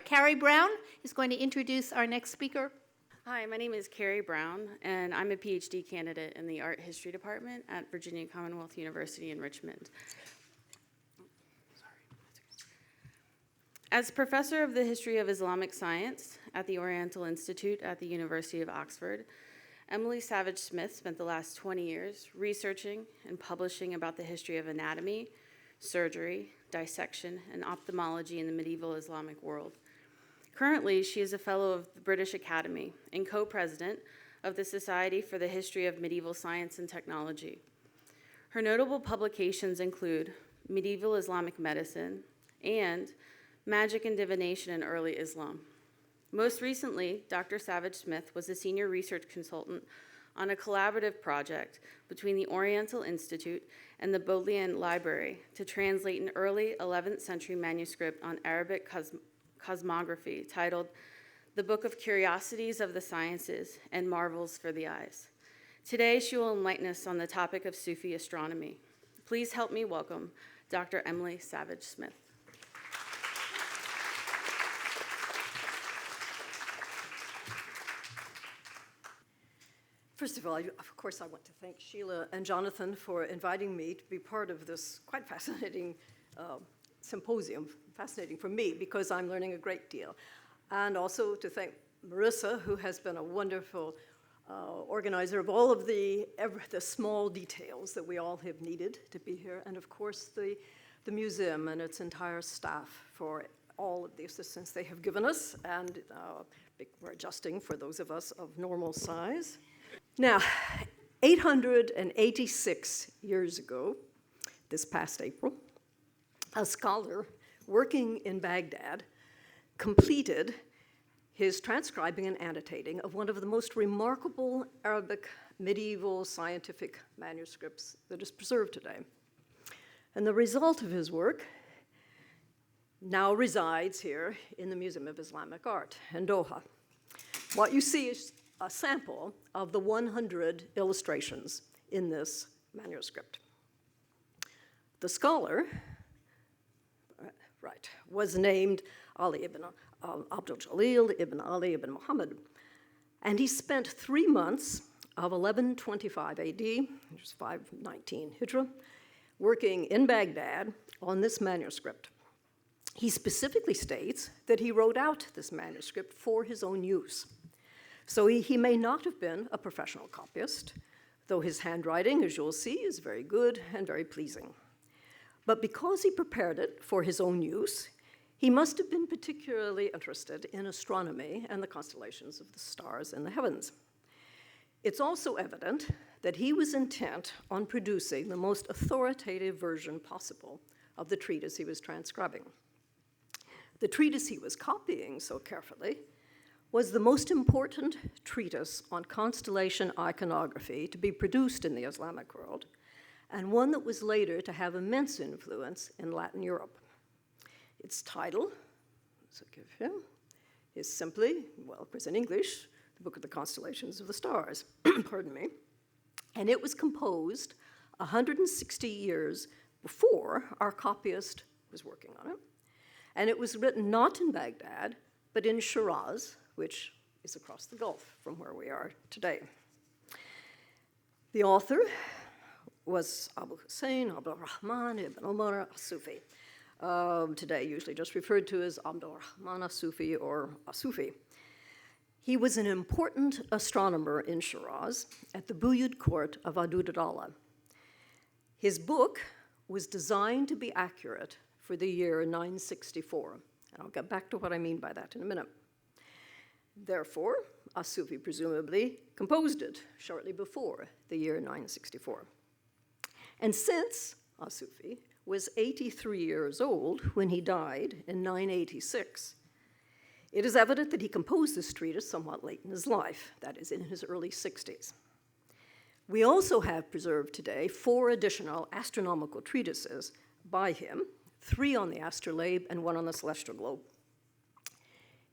Carrie Brown is going to introduce our next speaker. Hi, my name is Carrie Brown, and I'm a PhD candidate in the Art History Department at Virginia Commonwealth University in Richmond. As professor of the history of Islamic science at the Oriental Institute at the University of Oxford, Emilie Savage Smith spent the last 20 years researching and publishing about the history of anatomy, surgery, dissection, and ophthalmology in the medieval Islamic world. Currently, she is a fellow of the British Academy and co-president of the Society for the History of Medieval Science and Technology. Her notable publications include Medieval Islamic Medicine and Magic and Divination in Early Islam. Most recently, Dr. Savage Smith was a senior research consultant on a collaborative project between the Oriental Institute and the Bodleian Library to translate an early 11th century manuscript on Arabic cosmography titled The Book of Curiosities of the Sciences and Marvels for the Eyes. Today, she will enlighten us on the topic of Sufi astronomy. Please help me welcome Dr. Emilie Savage Smith. First of all, of course, I want to thank Sheila and Jonathan for inviting me to be part of this quite fascinating symposium. Fascinating for me because I'm learning a great deal. And also to thank Marissa, who has been a wonderful organizer of all of the small details that we all have needed to be here. And of course, the museum and its entire staff for all of the assistance they have given us. And we're adjusting for those of us of normal size. Now, 886 years ago, this past April, a scholar working in Baghdad completed his transcribing and annotating of one of the most remarkable Arabic medieval scientific manuscripts that is preserved today. And the result of his work now resides here in the Museum of Islamic Art in Doha. What you see is a sample of the 100 illustrations in this manuscript. The scholar, was named Ali ibn Abdul Jalil ibn Ali ibn Muhammad, and he spent 3 months of 1125 AD, which is 519 Hijra, working in Baghdad on this manuscript. He specifically states that he wrote out this manuscript for his own use. So he may not have been a professional copyist, though his handwriting, as you'll see, is very good and very pleasing. But because he prepared it for his own use, he must have been particularly interested in astronomy and the constellations of the stars in the heavens. It's also evident that he was intent on producing the most authoritative version possible of the treatise he was transcribing. The treatise he was copying so carefully was the most important treatise on constellation iconography to be produced in the Islamic world, and one that was later to have immense influence in Latin Europe. Its title, is simply, well, of course in English, the Book of the Constellations of the Stars, pardon me, and it was composed 160 years before our copyist was working on it, and it was written not in Baghdad, but in Shiraz, which is across the Gulf from where we are today. The author was Abu Hussein Abdul Rahman ibn Umar as-Sufi, today usually just referred to as Abdul Rahman as-Sufi or as-Sufi. He was an important astronomer in Shiraz at the Buyid court of Adud-ad-Dawla. His book was designed to be accurate for the year 964, and I'll get back to what I mean by that in a minute. Therefore, as-Sufi presumably composed it shortly before the year 964. And since as-Sufi was 83 years old when he died in 986, it is evident that he composed this treatise somewhat late in his life, that is, in his early 60s. We also have preserved today 4 additional astronomical treatises by him, 3 on the astrolabe and 1 on the celestial globe.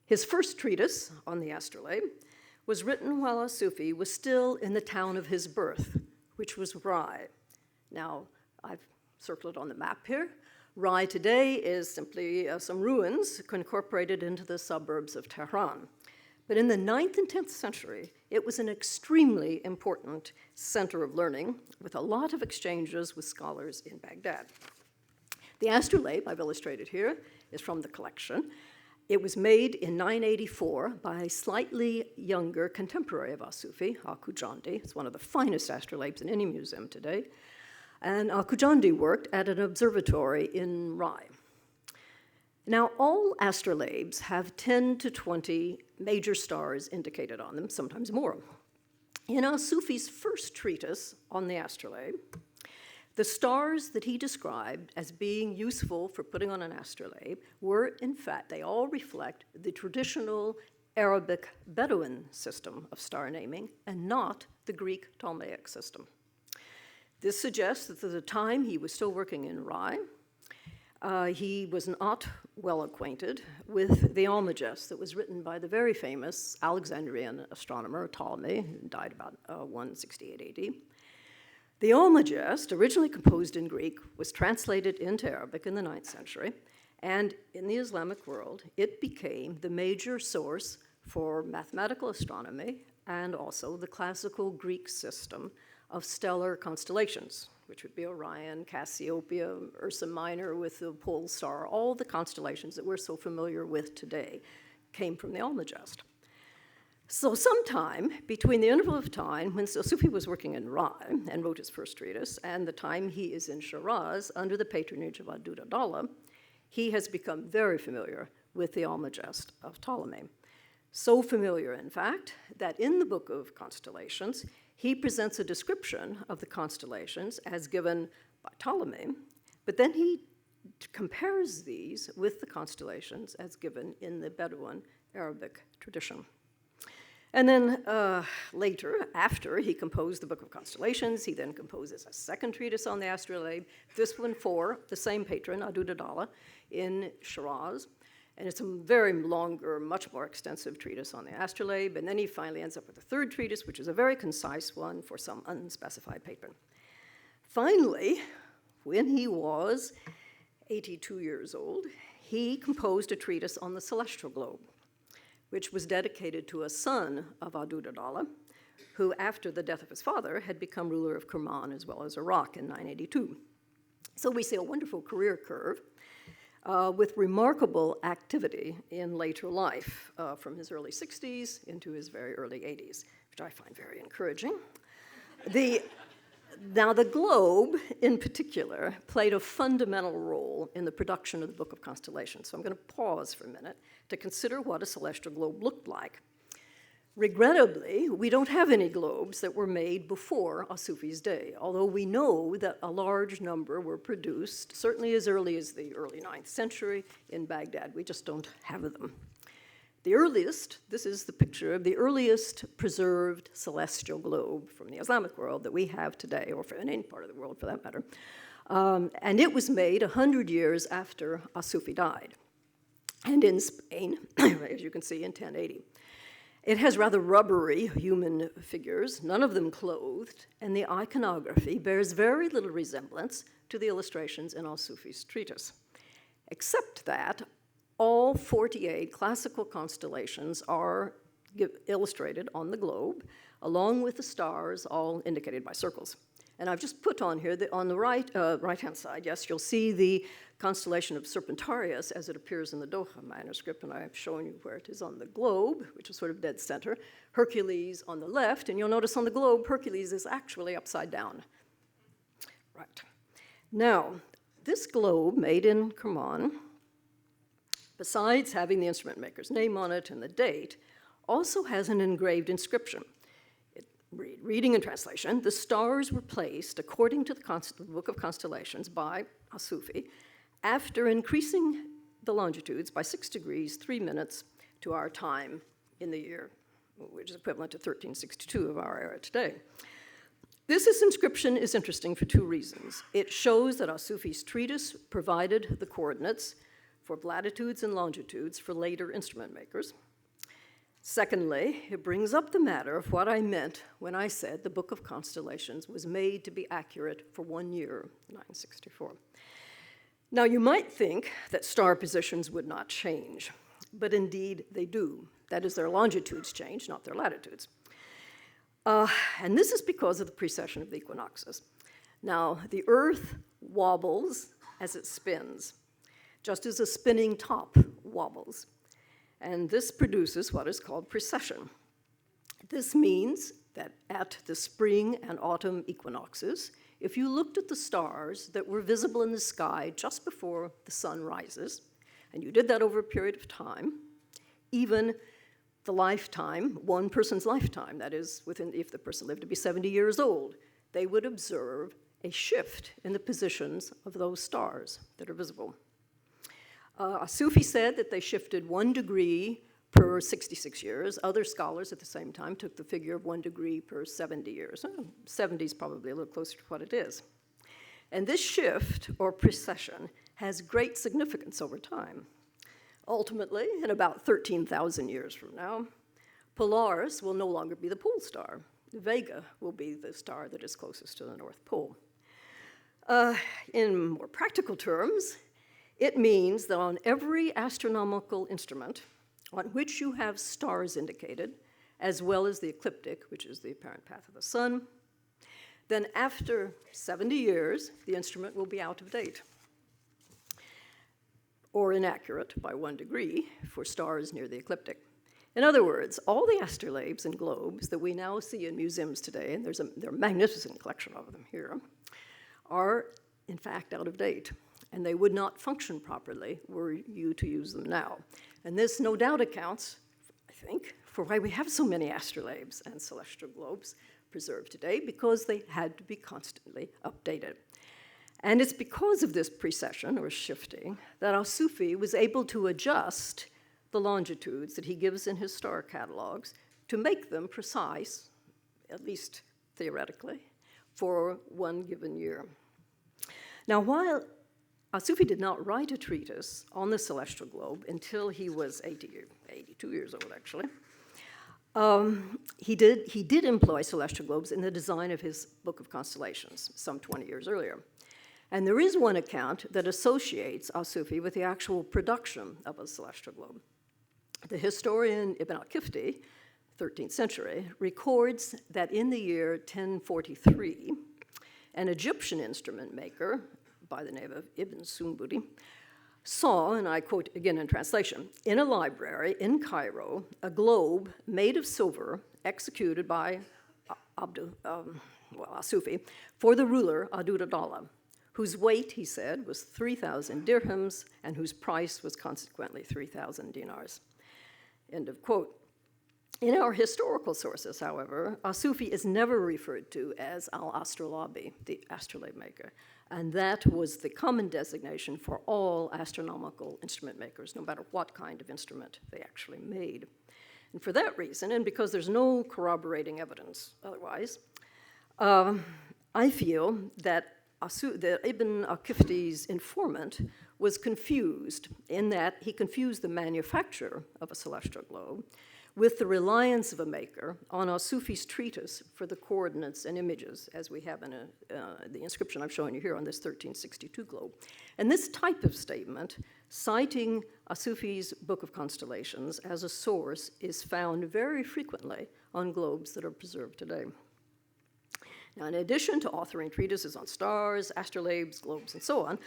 His first treatise on the astrolabe was written while as-Sufi was still in the town of his birth, which was Rai. Now, I've circled on the map here. Rai today is simply some ruins incorporated into the suburbs of Tehran. But in the 9th and 10th century, it was an extremely important center of learning with a lot of exchanges with scholars in Baghdad. The astrolabe I've illustrated here is from the collection. It was made in 984 by a slightly younger contemporary of Asufi, Al-Khujandi. It's one of the finest astrolabes in any museum today. And Al-Khujandi worked at an observatory in Rai. Now, all astrolabes have 10 to 20 major stars indicated on them, sometimes more. In Al-Sufi's first treatise on the astrolabe, the stars that he described as being useful for putting on an astrolabe were, in fact, they all reflect the traditional Arabic Bedouin system of star naming and not the Greek Ptolemaic system. This suggests that at the time he was still working in Rai, he was not well acquainted with the Almagest that was written by the very famous Alexandrian astronomer Ptolemy, who died about 168 AD. The Almagest, originally composed in Greek, was translated into Arabic in the 9th century, and in the Islamic world, it became the major source for mathematical astronomy and also the classical Greek system of stellar constellations, which would be Orion, Cassiopeia, Ursa Minor with the pole star. All the constellations that we're so familiar with today came from the Almagest. So sometime between the interval of time when Sufi was working in Rai and wrote his first treatise and the time he is in Shiraz under the patronage of Adud-ad-Dawla, he has become very familiar with the Almagest of Ptolemy. So familiar, in fact, that in the Book of Constellations, he presents a description of the constellations as given by Ptolemy, but then he compares these with the constellations as given in the Bedouin Arabic tradition. And then later, after he composed the Book of Constellations, he then composes a second treatise on the astrolabe, this one for the same patron, Adud-ad-Dawla, in Shiraz. And it's a very longer, much more extensive treatise on the astrolabe. And then he finally ends up with a third treatise, which is a very concise one for some unspecified patron. Finally, when he was 82 years old, he composed a treatise on the celestial globe, which was dedicated to a son of Adud-ad-Dawla, who, after the death of his father, had become ruler of Kerman as well as Iraq in 982. So we see a wonderful career curve with remarkable activity in later life, from his early 60s into his very early 80s, which I find very encouraging. Now, the globe, in particular, played a fundamental role in the production of the Book of Constellations. So I'm going to pause for a minute to consider what a celestial globe looked like. Regrettably, we don't have any globes that were made before Asufi's day, although we know that a large number were produced, certainly as early as the early 9th century in Baghdad. We just don't have them. The earliest, this is the picture of the earliest preserved celestial globe from the Islamic world that we have today, or in any part of the world for that matter. And it was made 100 years after Asufi died, and in Spain, as you can see, in 1080. It has rather rubbery human figures, none of them clothed, and the iconography bears very little resemblance to the illustrations in Al-Sufi's treatise, except that all 48 classical constellations are illustrated on the globe, along with the stars, all indicated by circles. And I've just put on here, on the right-hand side, yes, you'll see the constellation of Serpentarius as it appears in the Doha manuscript, and I've shown you where it is on the globe, which is sort of dead center. Hercules on the left, and you'll notice on the globe, Hercules is actually upside down. Right. Now, this globe made in Kerman, besides having the instrument maker's name on it and the date, also has an engraved inscription. Reading and translation, the stars were placed according to the Book of Constellations by Asufi after increasing the longitudes by 6 degrees, 3 minutes to our time in the year, which is equivalent to 1362 of our era today. This inscription is interesting for two reasons. It shows that Asufi's treatise provided the coordinates for latitudes and longitudes for later instrument makers. Secondly, it brings up the matter of what I meant when I said the Book of Constellations was made to be accurate for 1 year, 964. Now, you might think that star positions would not change, but indeed they do. That is, their longitudes change, not their latitudes. And this is because of the precession of the equinoxes. Now, the Earth wobbles as it spins, just as a spinning top wobbles. And this produces what is called precession. This means that at the spring and autumn equinoxes, if you looked at the stars that were visible in the sky just before the sun rises, and you did that over a period of time, even the lifetime, one person's lifetime, that is, if the person lived to be 70 years old, they would observe a shift in the positions of those stars that are visible. Sufi said that they shifted 1 degree per 66 years. Other scholars at the same time took the figure of 1 degree per 70 years. 70 is probably a little closer to what it is. And this shift, or precession, has great significance over time. Ultimately, in about 13,000 years from now, Polaris will no longer be the pole star. Vega will be the star that is closest to the North Pole. In more practical terms, it means that on every astronomical instrument on which you have stars indicated, as well as the ecliptic, which is the apparent path of the sun, then after 70 years, the instrument will be out of date, or inaccurate by 1 degree for stars near the ecliptic. In other words, all the astrolabes and globes that we now see in museums today, and there are a magnificent collection of them here, are in fact out of date, and they would not function properly were you to use them now. And this no doubt accounts, I think, for why we have so many astrolabes and celestial globes preserved today, because they had to be constantly updated. And it's because of this precession, or shifting, that al-Sufi was able to adjust the longitudes that he gives in his star catalogs to make them precise, at least theoretically, for one given year. Now, while al-Sufi did not write a treatise on the celestial globe until he was 82 years old, actually, he did employ celestial globes in the design of his Book of Constellations some 20 years earlier. And there is one account that associates al-Sufi with the actual production of a celestial globe. The historian Ibn al-Kifti, 13th century, records that in the year 1043, an Egyptian instrument maker by the name of Ibn Sumbudi saw, and I quote again in translation, in a library in Cairo, a globe made of silver executed by al-Sufi for the ruler Adud-ad-Dawla, whose weight, he said, was 3,000 dirhams and whose price was consequently 3,000 dinars. End of quote. In our historical sources, however, al-Sufi is never referred to as al-Astrolabi, the astrolabe maker, and that was the common designation for all astronomical instrument makers, no matter what kind of instrument they actually made. And for that reason, and because there's no corroborating evidence otherwise, I feel that Ibn al-Kifti's informant was confused in that he confused the manufacture of a celestial globe with the reliance of a maker on al-Sufi's treatise for the coordinates and images, as we have in the inscription I've shown you here on this 1362 globe. And this type of statement, citing al-Sufi's Book of Constellations as a source, is found very frequently on globes that are preserved today. Now, in addition to authoring treatises on stars, astrolabes, globes, and so on,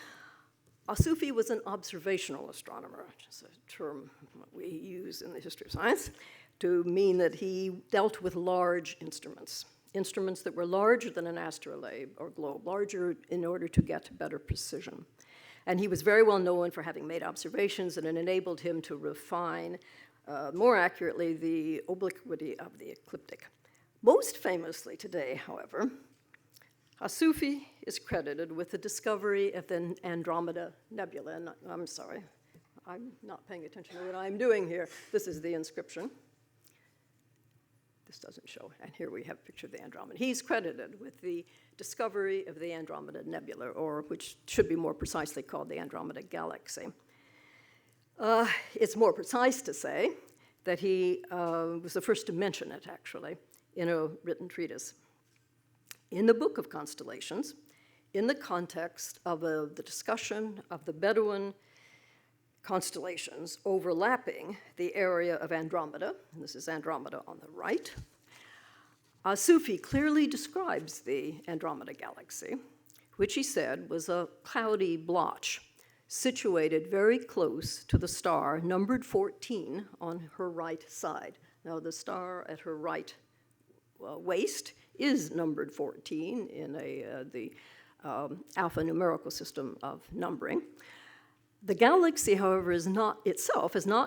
al-Sufi was an observational astronomer, which is a term we use in the history of science to mean that he dealt with large instruments, instruments that were larger than an astrolabe or globe, larger in order to get better precision. And he was very well known for having made observations, and it enabled him to refine more accurately the obliquity of the ecliptic. Most famously today, however, al-Sufi is credited with the discovery of the Andromeda Nebula. And I'm sorry, I'm not paying attention to what I'm doing here. This is the inscription. This doesn't show, and here we have a picture of the Andromeda. He's credited with the discovery of the Andromeda Nebula, or which should be more precisely called the Andromeda Galaxy. It's more precise to say that he was the first to mention it, actually, in a written treatise. In the Book of Constellations, in the context of the discussion of the Bedouin constellations overlapping the area of Andromeda, and this is Andromeda on the right. Sufi clearly describes the Andromeda galaxy, which he said was a cloudy blotch situated very close to the star numbered 14 on her right side. Now, the star at her right waist is numbered 14 in the alphanumerical system of numbering. The galaxy, however, is not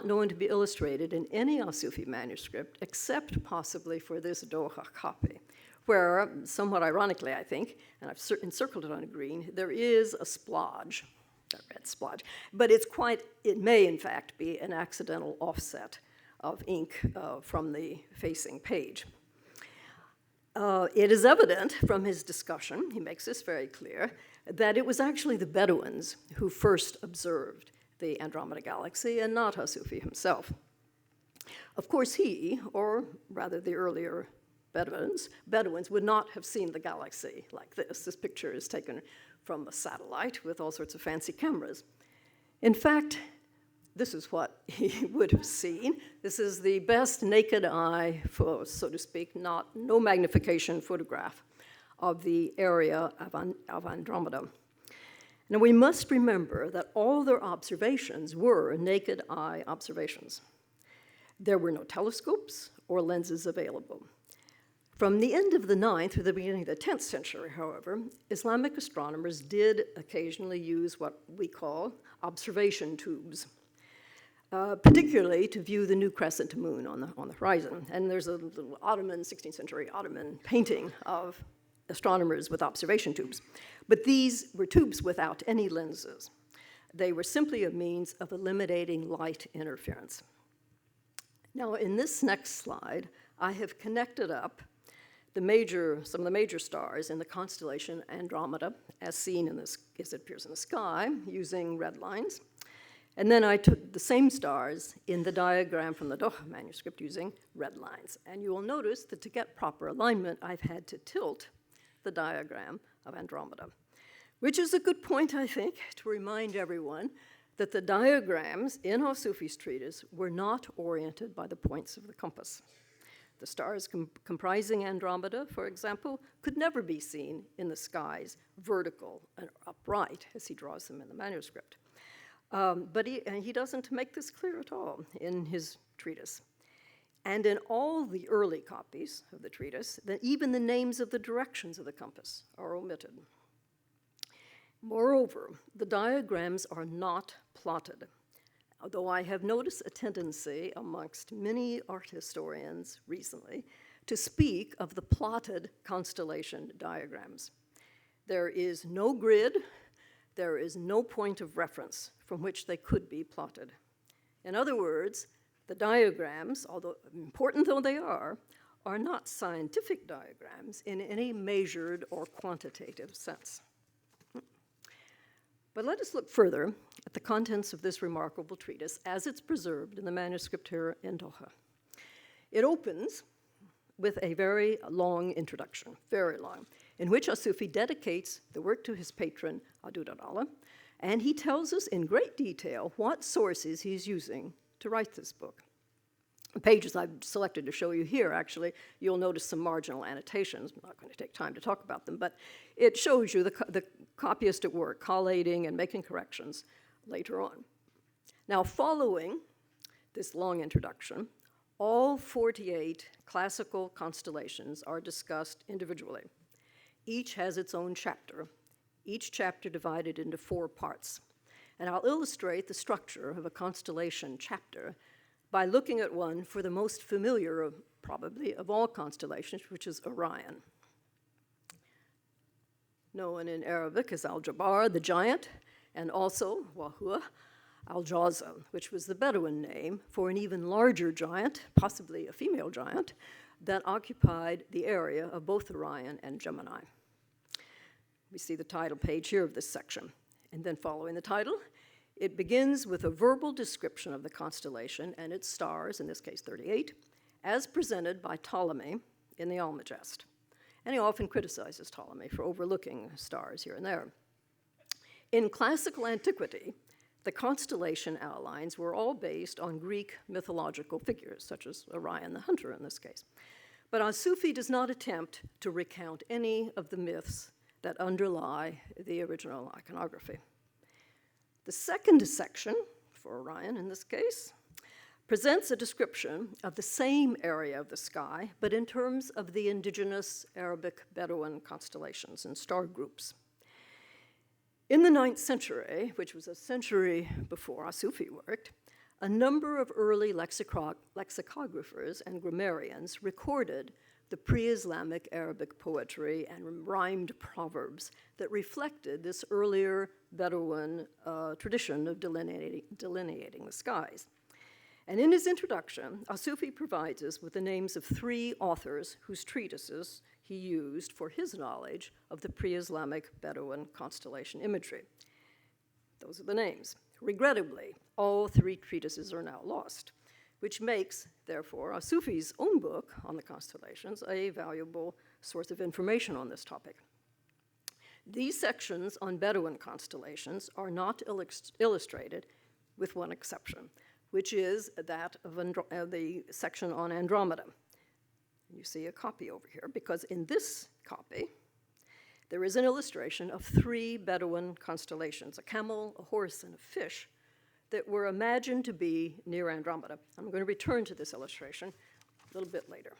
known to be illustrated in any Sufi manuscript, except possibly for this Doha copy, where, somewhat ironically, I think, and I've encircled it on green, there is a splodge, a red splodge, but it may, in fact, be an accidental offset of ink from the facing page. It is evident from his discussion, he makes this very clear, that it was actually the Bedouins who first observed the Andromeda galaxy and not Sufi himself. Of course, he, or rather the earlier Bedouins, would not have seen the galaxy like this. This picture is taken from a satellite with all sorts of fancy cameras. In fact, this is what he would have seen. This is the best naked eye, so to speak, no magnification photograph of the area of Andromeda. Now, we must remember that all their observations were naked eye observations. There were no telescopes or lenses available. From the end of the 9th through the beginning of the 10th century, however, Islamic astronomers did occasionally use what we call observation tubes, particularly to view the new crescent moon on the horizon. And there's a little 16th century Ottoman painting of astronomers with observation tubes. But these were tubes without any lenses. They were simply a means of eliminating light interference. Now, in this next slide, I have connected up some of the major stars in the constellation Andromeda, as seen as it appears in the sky, using red lines. And then I took the same stars in the diagram from the Doha manuscript using red lines. And you will notice that to get proper alignment, I've had to tilt the diagram of Andromeda, which is a good point, I think, to remind everyone that the diagrams in Sufi's treatise were not oriented by the points of the compass. The stars comprising Andromeda, for example, could never be seen in the skies vertical and upright, as he draws them in the manuscript. But he doesn't make this clear at all in his treatise. And in all the early copies of the treatise, even the names of the directions of the compass are omitted. Moreover, the diagrams are not plotted, although I have noticed a tendency amongst many art historians recently to speak of the plotted constellation diagrams. There is no grid, there is no point of reference from which they could be plotted. In other words, the diagrams, although important though they are not scientific diagrams in any measured or quantitative sense. But let us look further at the contents of this remarkable treatise as it's preserved in the manuscript here in Doha. It opens with a very long introduction, very long, in which Sufi dedicates the work to his patron, Adud-Allah, and he tells us in great detail what sources he's using to write this book. The pages I've selected to show you here, actually, you'll notice some marginal annotations. I'm not going to take time to talk about them, but it shows you the copyist at work, collating and making corrections later on. Now, following this long introduction, all 48 classical constellations are discussed individually. Each has its own chapter, each chapter divided into 4 parts. And I'll illustrate the structure of a constellation chapter by looking at one for the most familiar, probably, of all constellations, which is Orion. Known in Arabic as Al-Jabbar, the giant, and also Wahua Al-Jawza, which was the Bedouin name for an even larger giant, possibly a female giant, that occupied the area of both Orion and Gemini. We see the title page here of this section. And then following the title, it begins with a verbal description of the constellation and its stars, in this case 38, as presented by Ptolemy in the Almagest. and he often criticizes Ptolemy for overlooking stars here and there. In classical antiquity, the constellation outlines were all based on Greek mythological figures, such as Orion the Hunter in this case. But Al-Sufi does not attempt to recount any of the myths that underlie the original iconography. The second section, for Orion in this case, presents a description of the same area of the sky, but in terms of the indigenous Arabic Bedouin constellations and star groups. In the 9th century, which was a century before Al-Sufi worked, a number of early lexicographers and grammarians recorded the pre-Islamic Arabic poetry and rhymed proverbs that reflected this earlier Bedouin tradition of delineating the skies. And in his introduction, Al-Sufi provides us with the names of 3 authors whose treatises he used for his knowledge of the pre-Islamic Bedouin constellation imagery. Those are the names. Regrettably, all 3 treatises are now lost, which makes, therefore, Al-Sufi's own book on the constellations a valuable source of information on this topic. These sections on Bedouin constellations are not illustrated, with one exception, which is that of the section on Andromeda. You see a copy over here, because in this copy, there is an illustration of 3 Bedouin constellations, a camel, a horse, and a fish, that were imagined to be near Andromeda. I'm going to return to this illustration a little bit later.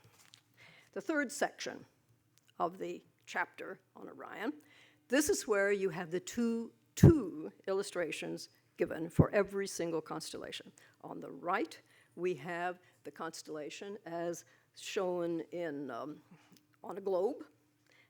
The third section of the chapter on Orion, this is where you have the two illustrations given for every single constellation. On the right, we have the constellation as shown on a globe,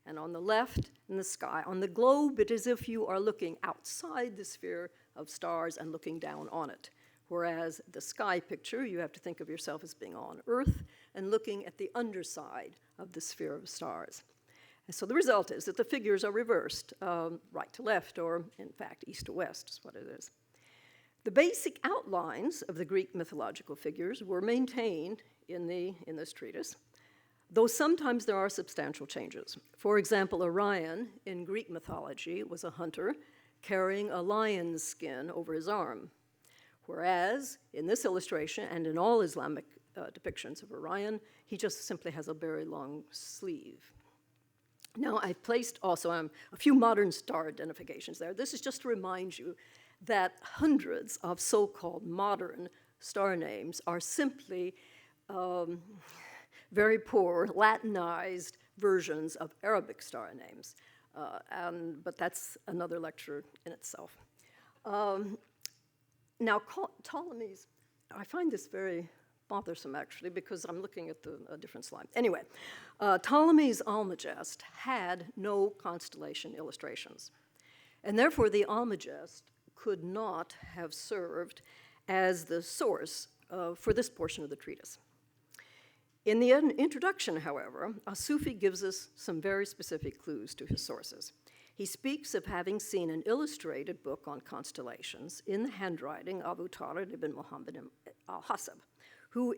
and on the left, in the sky. On the globe, it is as if you are looking outside the sphere of stars and looking down on it. Whereas the sky picture, you have to think of yourself as being on Earth and looking at the underside of the sphere of stars. And so the result is that the figures are reversed, right to left, or in fact, east to west is what it is. The basic outlines of the Greek mythological figures were maintained in this treatise, though sometimes there are substantial changes. For example, Orion in Greek mythology was a hunter carrying a lion's skin over his arm, whereas in this illustration and in all Islamic depictions of Orion, he just simply has a very long sleeve. Now, I've placed also a few modern star identifications there. This is just to remind you that hundreds of so-called modern star names are simply very poor Latinized versions of Arabic star names. But that's another lecture in itself. Now, Ptolemy's, I find this very bothersome, actually, because I'm looking at a different slide. Anyway, Ptolemy's Almagest had no constellation illustrations, and therefore the Almagest could not have served as the source for this portion of the treatise. In the introduction, however, Al-Sufi gives us some very specific clues to his sources. He speaks of having seen an illustrated book on constellations in the handwriting of Utarad ibn Muhammad al-Hasab, who,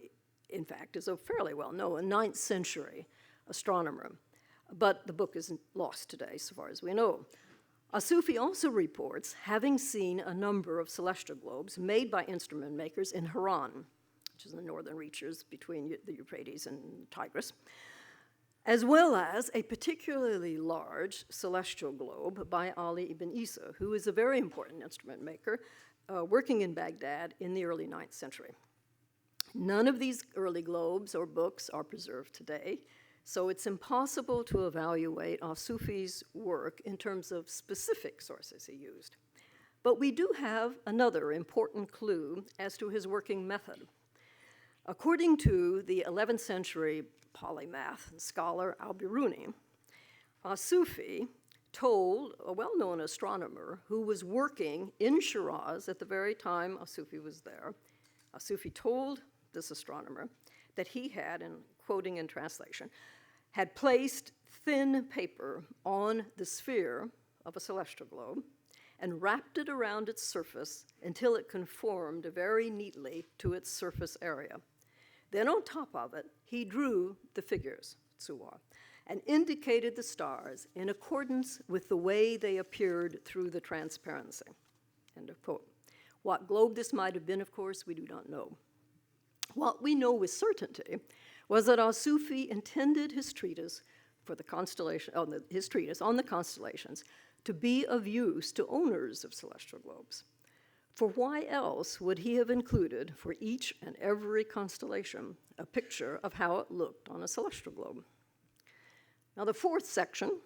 in fact, is a fairly well-known 9th century astronomer. But the book is lost today, so far as we know. Al-Sufi also reports having seen a number of celestial globes made by instrument makers in Haran, which is in the northern reaches between the Euphrates and Tigris, as well as a particularly large celestial globe by Ali ibn Isa, who is a very important instrument maker working in Baghdad in the early 9th century. None of these early globes or books are preserved today, so it's impossible to evaluate Al-Sufi's work in terms of specific sources he used. But we do have another important clue as to his working method. According to the 11th century polymath and scholar Al-Biruni, Al-Sufi told a well-known astronomer who was working in Shiraz at the very time Al-Sufi was there, Al-Sufi told this astronomer that he had, and quoting in translation, had placed thin paper on the sphere of a celestial globe and wrapped it around its surface until it conformed very neatly to its surface area. Then on top of it, he drew the figures, tsuwa, and indicated the stars in accordance with the way they appeared through the transparency. End of quote. What globe this might have been, of course, we do not know. What we know with certainty was that al-Sufi intended his treatise for the constellation, his treatise on the constellations to be of use to owners of celestial globes. For why else would he have included for each and every constellation a picture of how it looked on a celestial globe? Now, the fourth section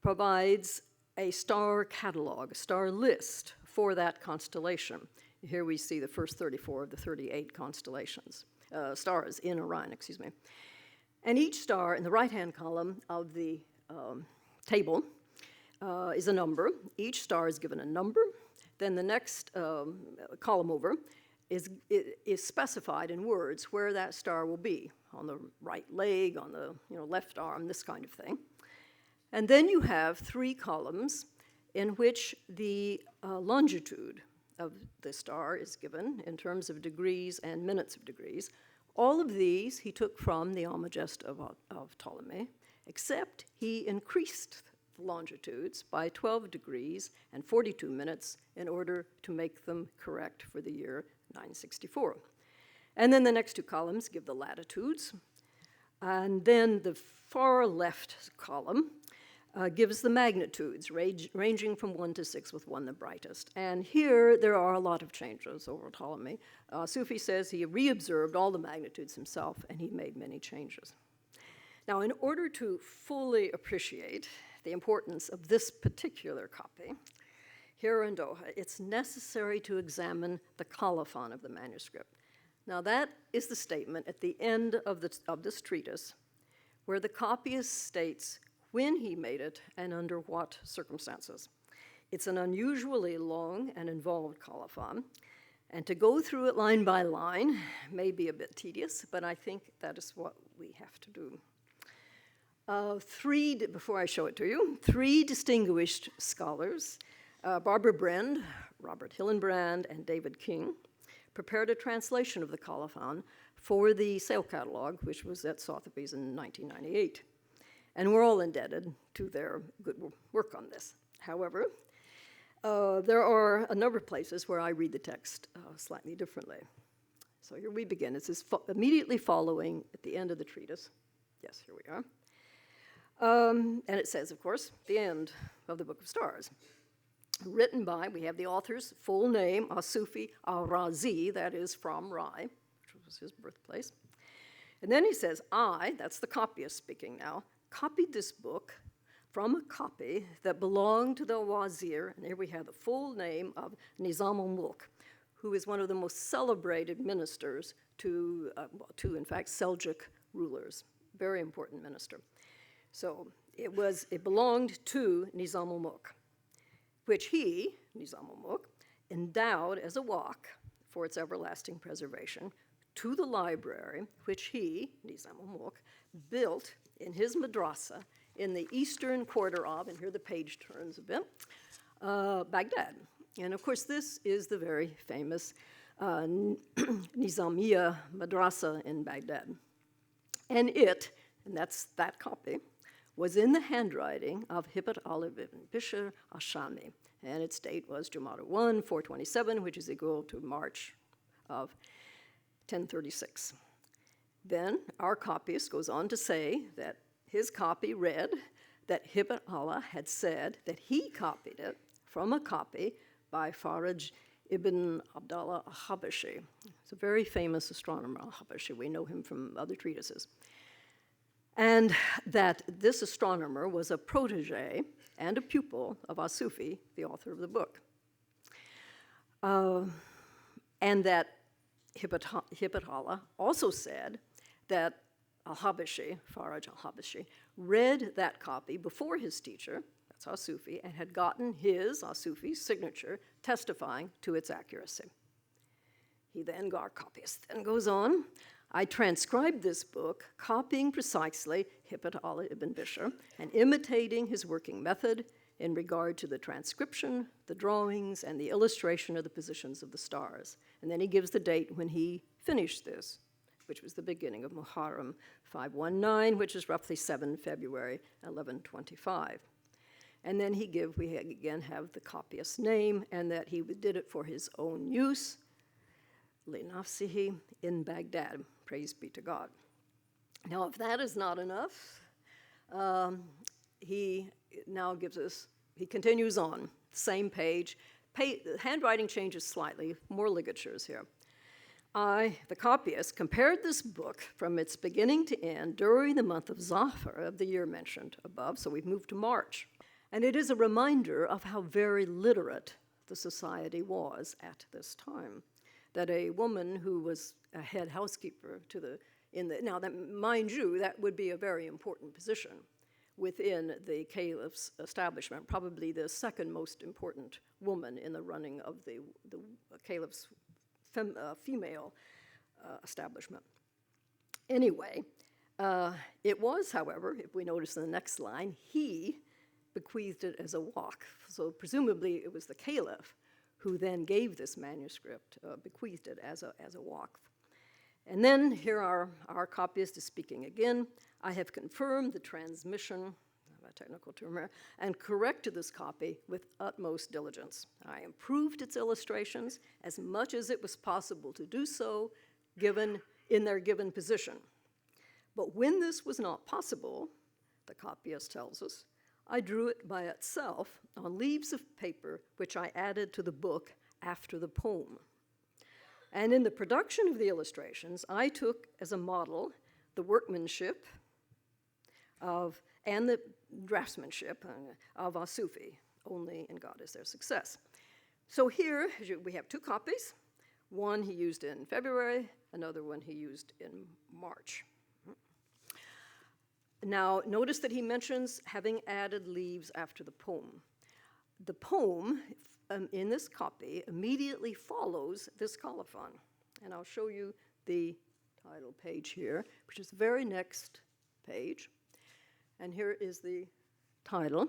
provides a star catalog, a star list for that constellation. Here we see the first 34 of the 38 constellations, stars in Orion, excuse me. And each star in the right-hand column of the table is a number. Each star is given a number. Then the next column over is specified in words where that star will be, on the right leg, on the left arm, this kind of thing. And then you have 3 columns in which the longitude of the star is given in terms of degrees and minutes of degrees. All of these he took from the Almagest of Ptolemy, except he increased the longitudes by 12 degrees and 42 minutes in order to make them correct for the year 964. And then the next 2 columns give the latitudes. And then the far left column gives the magnitudes, ranging from 1 to 6, with 1 the brightest. And here there are a lot of changes over Ptolemy. Sufi says he reobserved all the magnitudes himself, and he made many changes. Now, in order to fully appreciate the importance of this particular copy, here in Doha, it's necessary to examine the colophon of the manuscript. Now, that is the statement at the end of this treatise, where the copyist states when he made it and under what circumstances. It's an unusually long and involved colophon, and to go through it line by line may be a bit tedious, but I think that is what we have to do. Before I show it to you, 3 distinguished scholars, Barbara Brend, Robert Hillenbrand, and David King, prepared a translation of the colophon for the sale catalog, which was at Sotheby's in 1998. And we're all indebted to their good work on this. However, there are a number of places where I read the text slightly differently. So here we begin. This is immediately following at the end of the treatise. Yes, here we are. And it says, of course, the end of the Book of Stars. Written by, we have the author's full name, al-Sufi al-Razi, that is from Rai, which was his birthplace. And then he says, that's the copyist speaking now, copied this book from a copy that belonged to the wazir, and here we have the full name of Nizam al-Mulk, who is one of the most celebrated ministers to in fact, Seljuk rulers, very important minister. So it belonged to Nizam al-Mulk, which he, Nizam al-Mulk, endowed as a waqf for its everlasting preservation to the library, which he, Nizam al-Mulk, built in his madrasa in the eastern quarter of, and here the page turns a bit, Baghdad. And of course, this is the very famous Nizamiya madrasa in Baghdad. And that's that copy, was in the handwriting of Hibat Ali ibn Bishr al-Shami, and its date was Jumada 1, 427, which is equal to March of 1036. Then our copyist goes on to say that his copy read that Hibat Allah had said that he copied it from a copy by Faraj ibn Abdallah al-Habashi. He's a very famous astronomer, al-Habashi. We know him from other treatises. And that this astronomer was a protege and a pupil of al-Sufi, the author of the book. And that Hibat Allah also said that al-Habashi, Faraj al-Habashi, read that copy before his teacher, that's al-Sufi, and had gotten his, al-Sufi's, signature testifying to its accuracy. Our copyist then goes on, I transcribed this book, copying precisely Hibat Allah ibn Bishr and imitating his working method in regard to the transcription, the drawings, and the illustration of the positions of the stars. And then he gives the date when he finished this which was the beginning of Muharram 519, which is roughly 7 February 1125. And then we again have the copyist's name, and that he did it for his own use, linafsihi, in Baghdad. Praise be to God. Now, if that is not enough, he now he continues on, same page. The handwriting changes slightly, more ligatures here. I, the copyist, compared this book from its beginning to end during the month of Zafar of the year mentioned above, so we've moved to March. And it is a reminder of how very literate the society was at this time. That a woman who was a head housekeeper now that, mind you, that would be a very important position within the caliph's establishment, probably the second most important woman in the running of the caliph's female establishment. Anyway, it was, however, if we notice in the next line, he bequeathed it as a waqf. So presumably it was the caliph who then gave this manuscript, bequeathed it as a waqf. And then here our copyist is speaking again. I have confirmed the transmission, a technical term here, and corrected this copy with utmost diligence. I improved its illustrations as much as it was possible to do so, given in their given position. But when this was not possible, the copyist tells us, I drew it by itself on leaves of paper, which I added to the book after the poem. And in the production of the illustrations, I took as a model the workmanship and the draftsmanship of Asufi. Only in God is there success. So here we have two copies. One he used in February, another one he used in March. Now, notice that he mentions having added leaves after the poem. The poem in this copy immediately follows this colophon. And I'll show you the title page here, which is the very next page. And here is the title.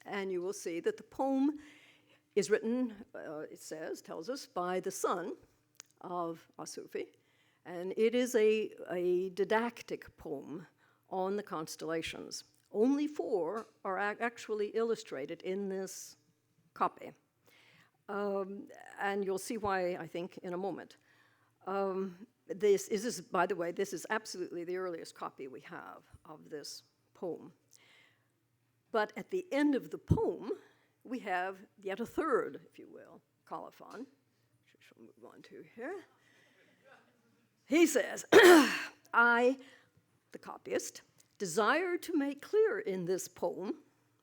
And you will see that the poem is written, tells us, by the son of Asufi. And it is a didactic poem on the constellations. Only 4 are actually illustrated in this copy. And you'll see why, I think, in a moment. By the way, this is absolutely the earliest copy we have of this poem. But at the end of the poem, we have yet a third, if you will, colophon, which I shall move on to here. He says, I, the copyist, desire to make clear in this poem,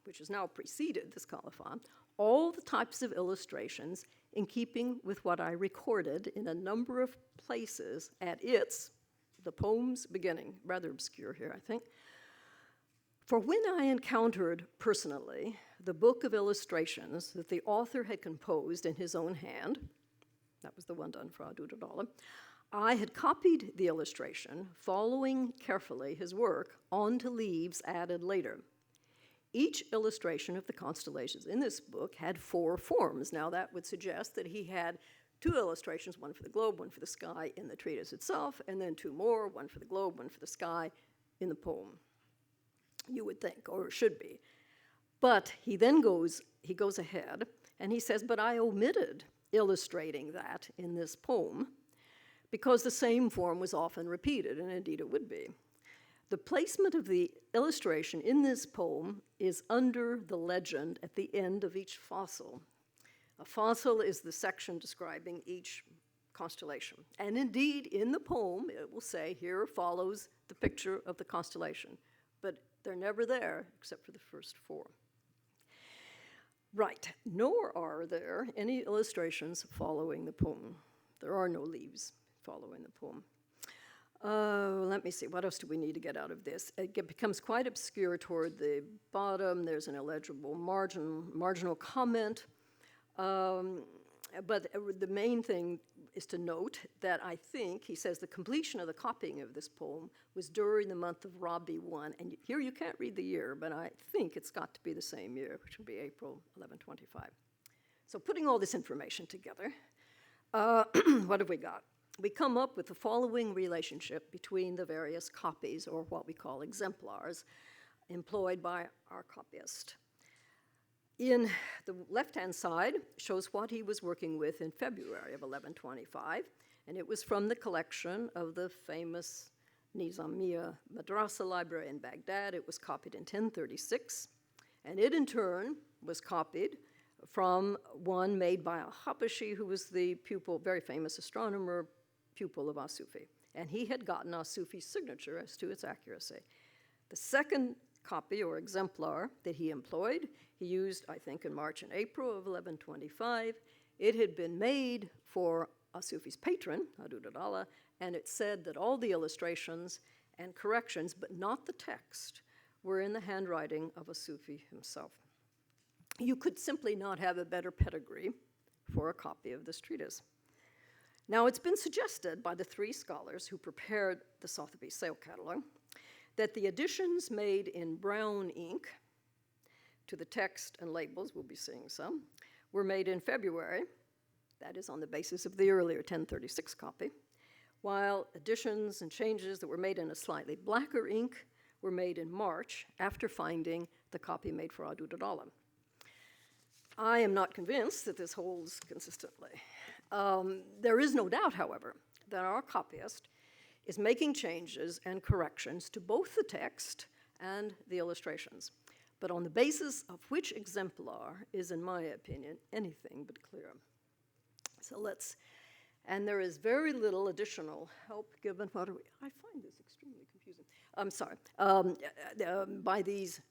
which has now preceded this colophon, all the types of illustrations in keeping with what I recorded in a number of places at the poem's beginning. Rather obscure here, I think. For when I encountered personally the book of illustrations that the author had composed in his own hand, that was the one done for Adudadala, I had copied the illustration, following carefully his work, onto leaves added later. Each illustration of the constellations in this book had 4 forms. Now that would suggest that he had 2 illustrations, one for the globe, one for the sky in the treatise itself, and then 2 more, one for the globe, one for the sky in the poem. You would think, or should be. But he then goes ahead, and he says, but I omitted illustrating that in this poem, because the same form was often repeated, and indeed it would be. The placement of the illustration in this poem is under the legend at the end of each fossil. A fossil is the section describing each constellation. And indeed, in the poem, it will say, here follows the picture of the constellation. But they're never there, except for the first 4. Right, nor are there any illustrations following the poem. There are no leaves following the poem. Let me see, what else do we need to get out of this? It becomes quite obscure toward the bottom. There's an illegible marginal comment. But the main thing is to note that I think, he says, the completion of the copying of this poem was during the month of Rabi 1. And here you can't read the year, but I think it's got to be the same year, which would be April 1125. So putting all this information together, what have we got? we come up with the following relationship between the various copies, or what we call exemplars, employed by our copyist. In the left-hand side shows what he was working with in February of 1125, and it was from the collection of the famous Nizamiya Madrasa library in Baghdad. It was copied in 1036, and it in turn was copied from one made by a Habashi who was the pupil, very famous astronomer, pupil of Asufi. And he had gotten Asufi's signature as to its accuracy. The second copy or exemplar that he employed, he used, I think, in March and April of 1125. It had been made for Asufi's patron, Adud-ad-Allah, and it said that all the illustrations and corrections, but not the text, were in the handwriting of Asufi himself. You could simply not have a better pedigree for a copy of this treatise. Now, it's been suggested by the three scholars who prepared the Sotheby's sale catalog that the additions made in brown ink to the text and labels, we'll be seeing some, were made in February, that is on the basis of the earlier 1036 copy, while additions and changes that were made in a slightly blacker ink were made in March after finding the copy made for Adud-ad-Allah. I am not convinced that this holds consistently. There is no doubt, however, that our copyist is making changes and corrections to both the text and the illustrations, but on the basis of which exemplar is, in my opinion, anything but clear. So and there is very little additional help given, I find this extremely confusing. I'm sorry, by these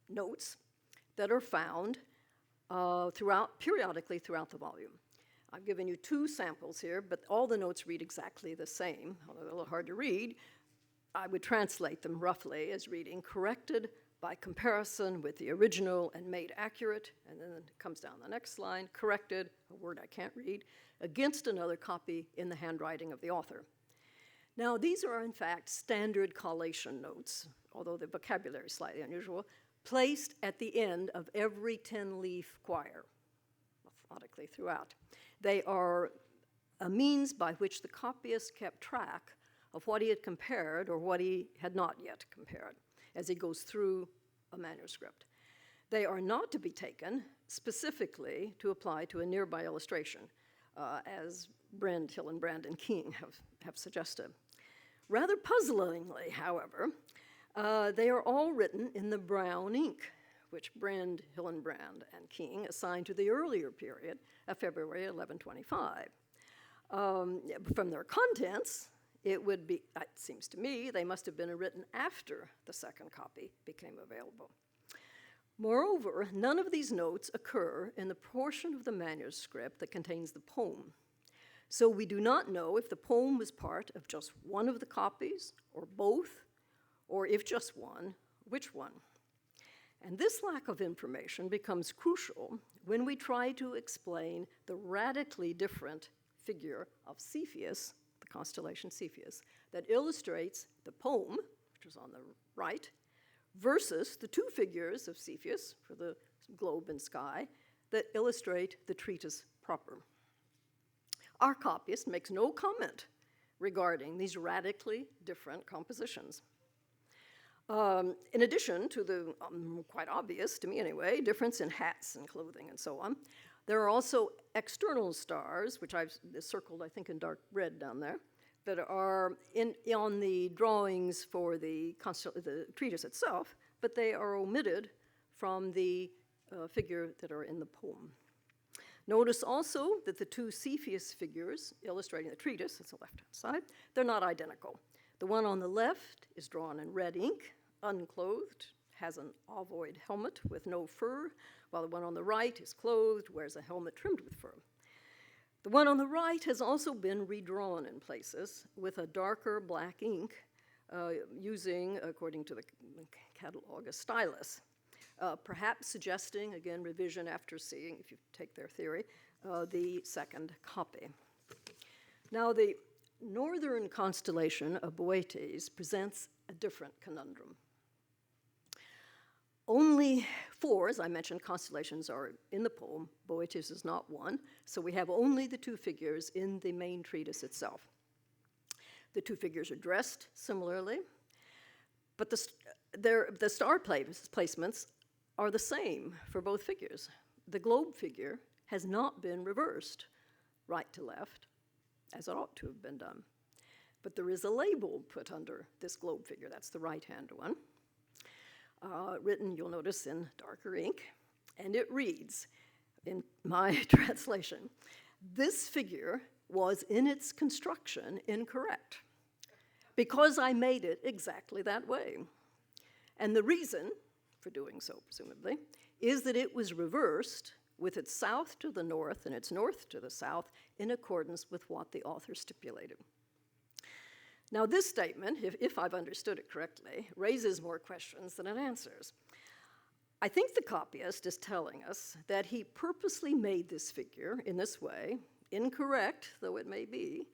notes that are found periodically throughout the volume. I've given you two samples here, but all the notes read exactly the same, although they're a little hard to read. I would translate them roughly as reading corrected by comparison with the original and made accurate, and then it comes down the next line, corrected, a word I can't read, against another copy in the handwriting of the author. Now, these are in fact standard collation notes, although the vocabulary is slightly unusual, placed at the end of every 10-leaf quire, methodically throughout. They are a means by which the copyist kept track of what he had compared or what he had not yet compared as he goes through a manuscript. They are not to be taken specifically to apply to a nearby illustration, as Brand, Hillenbrand, and King have suggested. Rather puzzlingly, however, they are all written in the brown ink, which Brand, Hillenbrand, and King assigned to the earlier period of February 1125. From their contents, it seems to me, they must have been written after the second copy became available. Moreover, none of these notes occur in the portion of the manuscript that contains the poem. So we do not know if the poem was part of just one of the copies, or both, or if just one, which one. And this lack of information becomes crucial when we try to explain the radically different figure of Cepheus, the constellation Cepheus, that illustrates the poem, which is on the right, versus the two figures of Cepheus, for the globe and sky, that illustrate the treatise proper. Our copyist makes no comment regarding these radically different compositions. In addition to the quite obvious, to me anyway, difference in hats and clothing and so on, there are also external stars, which I've circled, I think, in dark red down there, that are on the drawings for the treatise itself, but they are omitted from the figure that are in the poem. Notice also that the two Cepheus figures illustrating the treatise, that's the left-hand side, they're not identical. The one on the left is drawn in red ink, unclothed, has an ovoid helmet with no fur, while the one on the right is clothed, wears a helmet trimmed with fur. The one on the right has also been redrawn in places with a darker black ink using, according to the catalog, a stylus, perhaps suggesting, again, revision after seeing, if you take their theory, the second copy. Now, the northern constellation of Boetes presents a different conundrum. Only 4, as I mentioned, constellations are in the poem. Boetius is not one, so we have only the 2 figures in the main treatise itself. The 2 figures are dressed similarly, but the star placements are the same for both figures. The globe figure has not been reversed right to left, as it ought to have been done. But there is a label put under this globe figure, that's the right-hand one, written, you'll notice, in darker ink, and it reads, in my translation, "This figure was in its construction incorrect, because I made it exactly that way. And the reason for doing so, presumably, is that it was reversed with its south to the north and its north to the south in accordance with what the author stipulated." Now, this statement, if I've understood it correctly, raises more questions than it answers. I think the copyist is telling us that he purposely made this figure in this way, incorrect though it may be,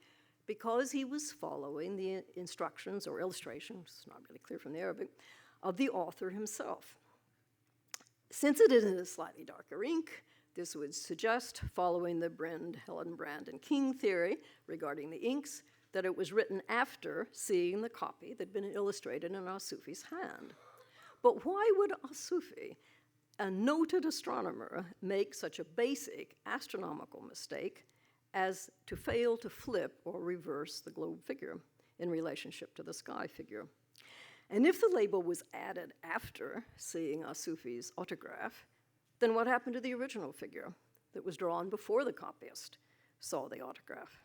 because he was following the instructions or illustrations, it's not really clear from the Arabic, of the author himself. Since it is in a slightly darker ink, this would suggest, following the Hillenbrand, and King theory regarding the inks, that it was written after seeing the copy that had been illustrated in Asufi's hand. But why would Asufi, a noted astronomer, make such a basic astronomical mistake as to fail to flip or reverse the globe figure in relationship to the sky figure? And if the label was added after seeing Asufi's autograph, then what happened to the original figure that was drawn before the copyist saw the autograph?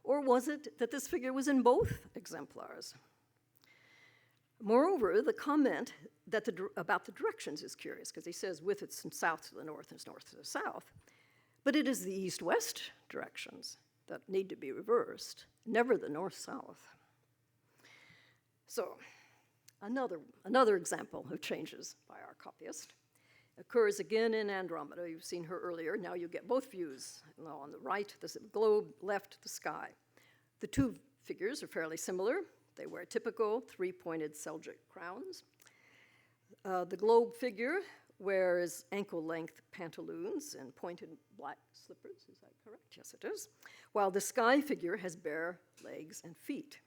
Or was it that this figure was in both exemplars? Moreover, the comment that about the directions is curious, because he says with its south to the north and its north to the south, but it is the east-west directions that need to be reversed, never the north-south. So, another example of changes by our copyist occurs again in Andromeda. You've seen her earlier. Now you get both views. Now on the right, the globe, left, the sky. The 2 figures are fairly similar. They wear typical 3-pointed Seljuk crowns. The globe figure wears ankle-length pantaloons and pointed black slippers. Is that correct? Yes, it is. While the sky figure has bare legs and feet.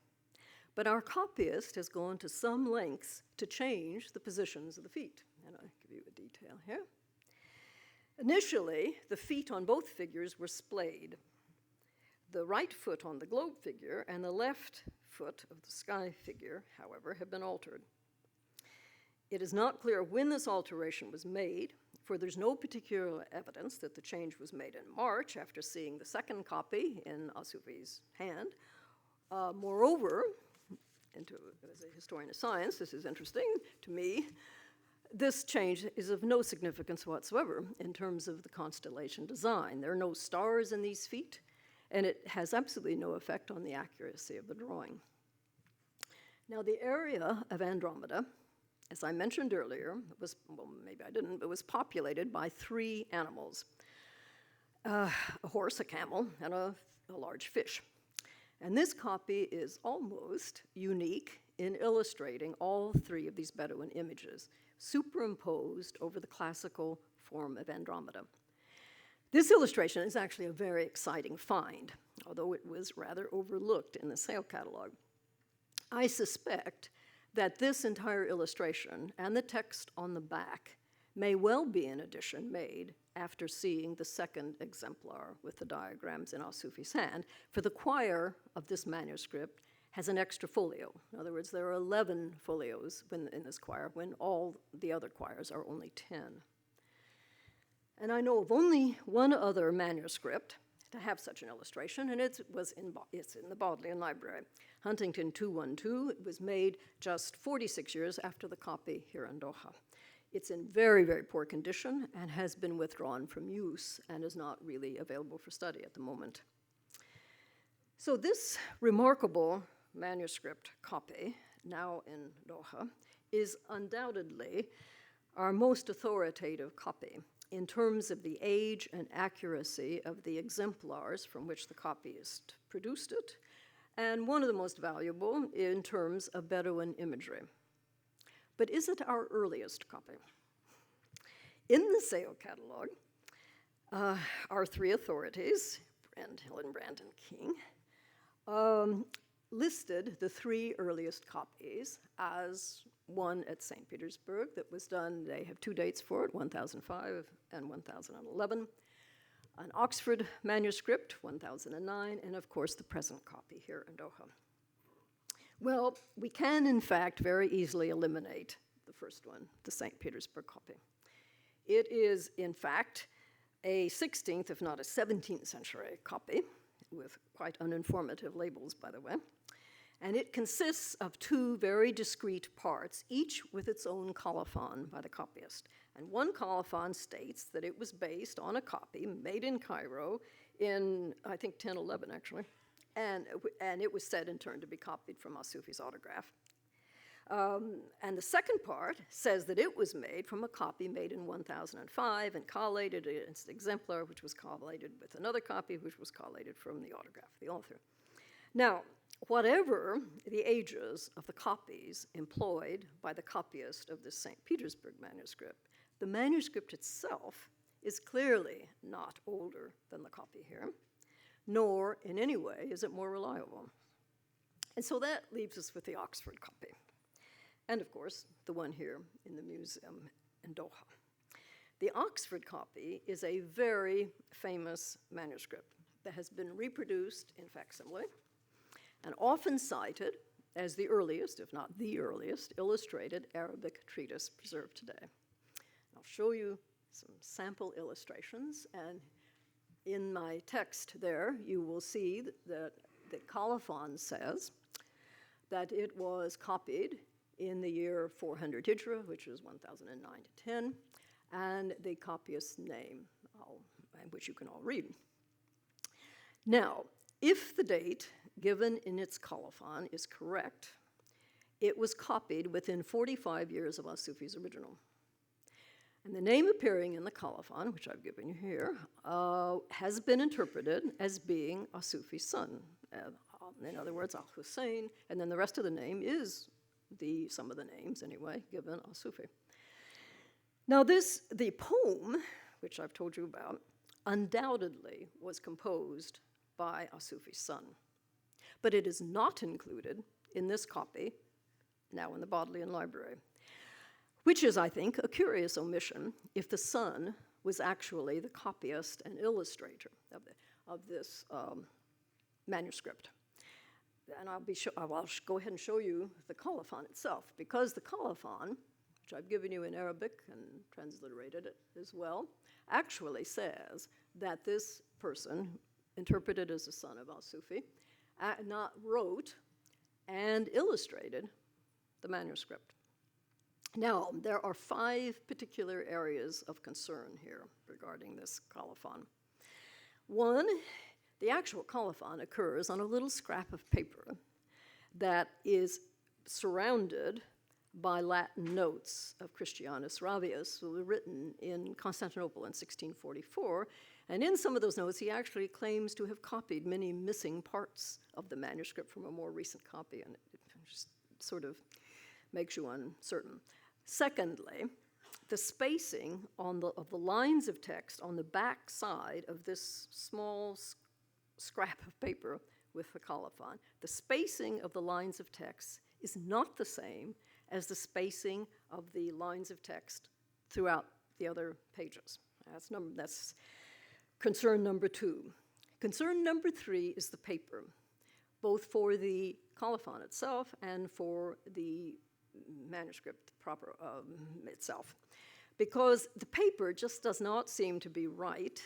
But our copyist has gone to some lengths to change the positions of the feet. And I'll give you a detail here. Initially, the feet on both figures were splayed. The right foot on the globe figure and the left foot of the sky figure, however, have been altered. It is not clear when this alteration was made, for there's no particular evidence that the change was made in March after seeing the second copy in Asufi's hand. Moreover, as a historian of science, this is interesting to me, this change is of no significance whatsoever in terms of the constellation design. There are no stars in these feet, and it has absolutely no effect on the accuracy of the drawing. Now, the area of Andromeda, as I mentioned earlier, was, well, maybe I didn't, but was populated by 3 animals, a horse, a camel, and a large fish. And this copy is almost unique in illustrating all 3 of these Bedouin images, superimposed over the classical form of Andromeda. This illustration is actually a very exciting find, although it was rather overlooked in the sale catalog. I suspect that this entire illustration and the text on the back may well be an addition made after seeing the second exemplar with the diagrams in Asufi's hand, for the quire of this manuscript has an extra folio. In other words, there are 11 folios in this quire, when all the other quires are only 10. And I know of only one other manuscript to have such an illustration, and it's in the Bodleian Library. Huntington 212. It was made just 46 years after the copy here in Doha. It's in very, very poor condition and has been withdrawn from use and is not really available for study at the moment. So this remarkable manuscript copy, now in Doha, is undoubtedly our most authoritative copy in terms of the age and accuracy of the exemplars from which the copyist produced it, and one of the most valuable in terms of Bedouin imagery. But is it our earliest copy? In the sale catalog are three authorities, Hillenbrand and King, listed the three earliest copies as one at St. Petersburg that was done, they have two dates for it, 1005 and 1011, an Oxford manuscript, 1009, and of course the present copy here in Doha. Well, we can in fact very easily eliminate the first one, the St. Petersburg copy. It is in fact a 16th, if not a 17th century copy, with quite uninformative labels, by the way. And it consists of two very discrete parts, each with its own colophon by the copyist. And one colophon states that it was based on a copy made in Cairo in, I think, 1011, actually. And it was said in turn to be copied from Asufi's autograph. And the second part says that it was made from a copy made in 1005 and collated against an exemplar, which was collated with another copy, which was collated from the autograph of the author. Now, whatever the ages of the copies employed by the copyist of this St. Petersburg manuscript, the manuscript itself is clearly not older than the copy here, nor in any way is it more reliable. And so that leaves us with the Oxford copy. And of course, the one here in the museum in Doha. The Oxford copy is a very famous manuscript that has been reproduced in facsimile and often cited as the earliest, if not the earliest, illustrated Arabic treatise preserved today. I'll show you some sample illustrations, and in my text there, you will see that the colophon says that it was copied in the year 400 Hijra, which is 1009 to 10, and the copyist's name, which you can all read. Now, if the date given in its colophon is correct, it was copied within 45 years of Asufi's original. And the name appearing in the colophon, which I've given you here, has been interpreted as being Asufi's son. In other words, Al-Hussein, and then the rest of the name is some of the names, anyway, given Asufi. Now the poem, which I've told you about, undoubtedly was composed by Asufi's son. But it is not included in this copy, now in the Bodleian Library, which is, I think, a curious omission if the son was actually the copyist and illustrator of this manuscript. And I'll go ahead and show you the colophon itself, because the colophon, which I've given you in Arabic and transliterated it as well, actually says that this person, interpreted as the son of Al-Sufi, wrote and illustrated the manuscript. Now, there are 5 particular areas of concern here regarding this colophon. One, the actual colophon occurs on a little scrap of paper that is surrounded by Latin notes of Christianus Ravius, who were written in Constantinople in 1644. And in some of those notes, he actually claims to have copied many missing parts of the manuscript from a more recent copy, and it just sort of makes you uncertain. Secondly, the spacing of the lines of text on the back side of this small scrap of paper with the colophon, the spacing of the lines of text is not the same as the spacing of the lines of text throughout the other pages. That's concern number 2. Concern number 3 is the paper, both for the colophon itself and for the manuscript proper itself, because the paper just does not seem to be right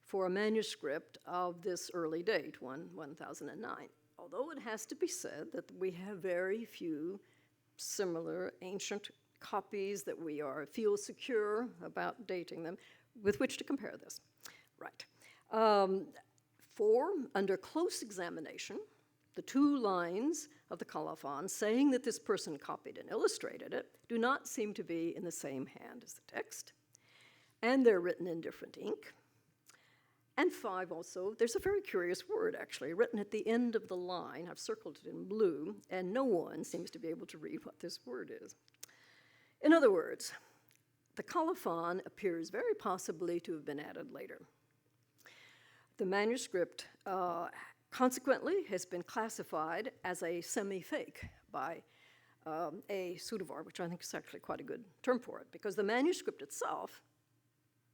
for a manuscript of this early date, 1009. Although it has to be said that we have very few similar ancient copies that we feel secure about dating them, with which to compare this. Right. 4, under close examination, the 2 lines of the colophon saying that this person copied and illustrated it do not seem to be in the same hand as the text, and they're written in different ink. And 5 also, there's a very curious word actually written at the end of the line. I've circled it in blue, and no one seems to be able to read what this word is. In other words, the colophon appears very possibly to have been added later. The manuscript, consequently, has been classified as a semi-fake by a pseudovar, which I think is actually quite a good term for it, because the manuscript itself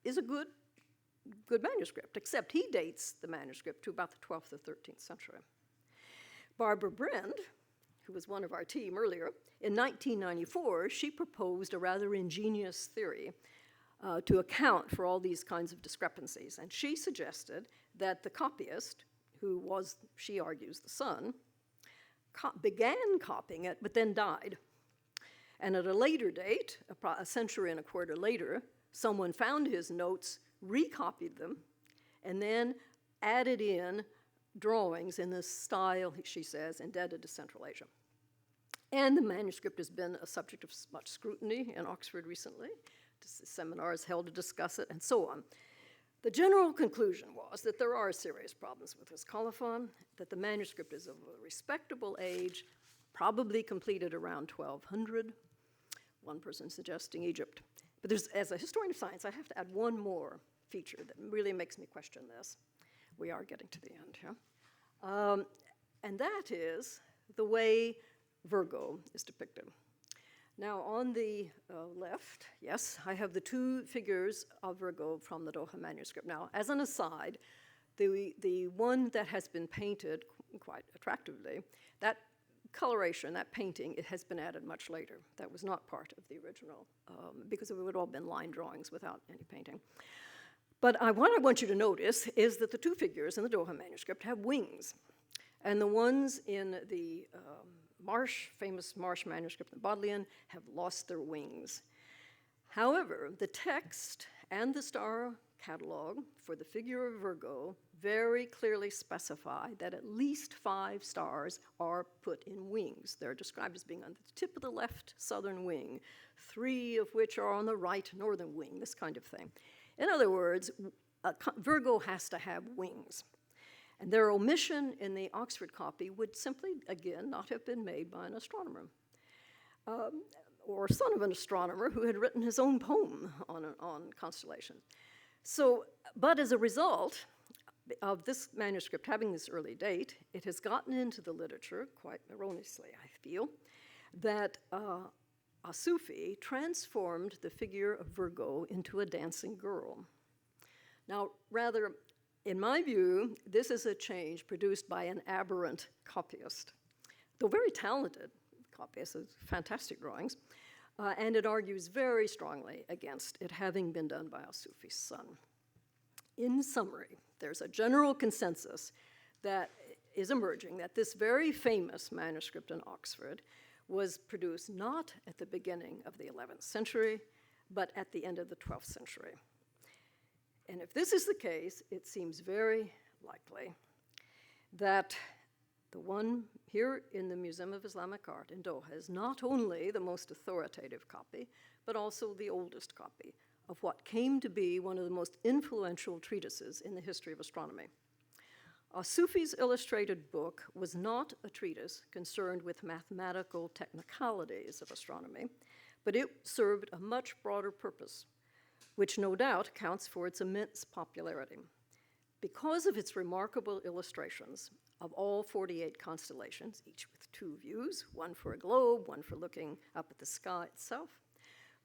is a good manuscript, except he dates the manuscript to about the 12th or 13th century. Barbara Brand, who was one of our team earlier, in 1994, she proposed a rather ingenious theory to account for all these kinds of discrepancies. And she suggested that the copyist, who was, she argues, the son, began copying it, but then died. And at a later date, a century and a quarter later, someone found his notes, recopied them, and then added in drawings in the style, she says, indebted to Central Asia. And the manuscript has been a subject of much scrutiny in Oxford recently, seminars held to discuss it, and so on. The general conclusion was that there are serious problems with this colophon, that the manuscript is of a respectable age, probably completed around 1200, one person suggesting Egypt. But as a historian of science, I have to add one more feature that really makes me question this. We are getting to the end here. And that is the way Virgo is depicted. Now, on the left, yes, I have the two figures of Virgo from the Doha manuscript. Now, as an aside, the one that has been painted quite attractively, that coloration, that painting, it has been added much later. That was not part of the original, because it would have all been line drawings without any painting. But what I want you to notice is that the two figures in the Doha manuscript have wings. And the ones in the famous Marsh manuscript in Bodleian have lost their wings. However, the text and the star catalog for the figure of Virgo very clearly specify that at least 5 stars are put in wings. They're described as being on the tip of the left southern wing, 3 of which are on the right northern wing, this kind of thing. In other words, Virgo has to have wings. And their omission in the Oxford copy would simply, again, not have been made by an astronomer, or son of an astronomer who had written his own poem on constellations. So, but as a result of this manuscript having this early date, it has gotten into the literature, quite erroneously, I feel, that Asufi transformed the figure of Virgo into a dancing girl. Now, rather, in my view, this is a change produced by an aberrant copyist, though very talented copyist, with fantastic drawings, and it argues very strongly against it having been done by Asufi's son. In summary, there's a general consensus that is emerging that this very famous manuscript in Oxford was produced not at the beginning of the 11th century, but at the end of the 12th century. And if this is the case, it seems very likely that the one here in the Museum of Islamic Art in Doha is not only the most authoritative copy, but also the oldest copy of what came to be one of the most influential treatises in the history of astronomy. Sufi's illustrated book was not a treatise concerned with mathematical technicalities of astronomy, but it served a much broader purpose, which no doubt accounts for its immense popularity. Because of its remarkable illustrations of all 48 constellations, each with 2 views, one for a globe, one for looking up at the sky itself,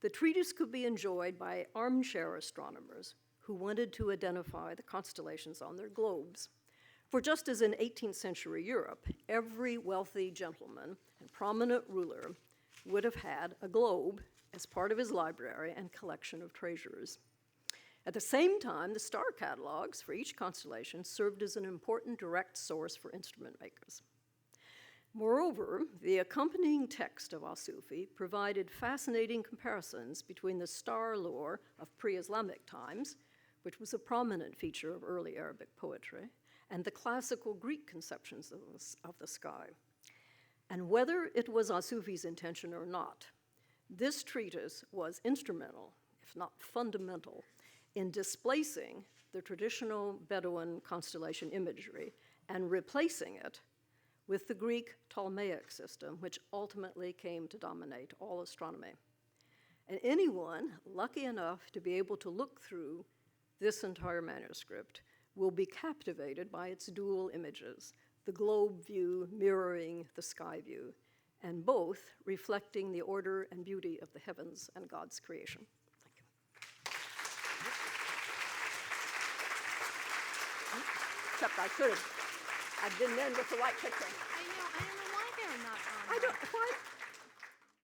the treatise could be enjoyed by armchair astronomers who wanted to identify the constellations on their globes. For just as in 18th century Europe, every wealthy gentleman and prominent ruler would have had a globe as part of his library and collection of treasures. At the same time, the star catalogs for each constellation served as an important direct source for instrument makers. Moreover, the accompanying text of Al-Sufi provided fascinating comparisons between the star lore of pre-Islamic times, which was a prominent feature of early Arabic poetry, and the classical Greek conceptions of the sky. And whether it was Al-Sufi's intention or not, this treatise was instrumental, if not fundamental, in displacing the traditional Bedouin constellation imagery and replacing it with the Greek Ptolemaic system, which ultimately came to dominate all astronomy. And anyone lucky enough to be able to look through this entire manuscript will be captivated by its dual images, the globe view mirroring the sky view, and both reflecting the order and beauty of the heavens and God's creation. Thank you. Except I should have. I've been in with the white picture. I don't know why they're not on. I don't, why,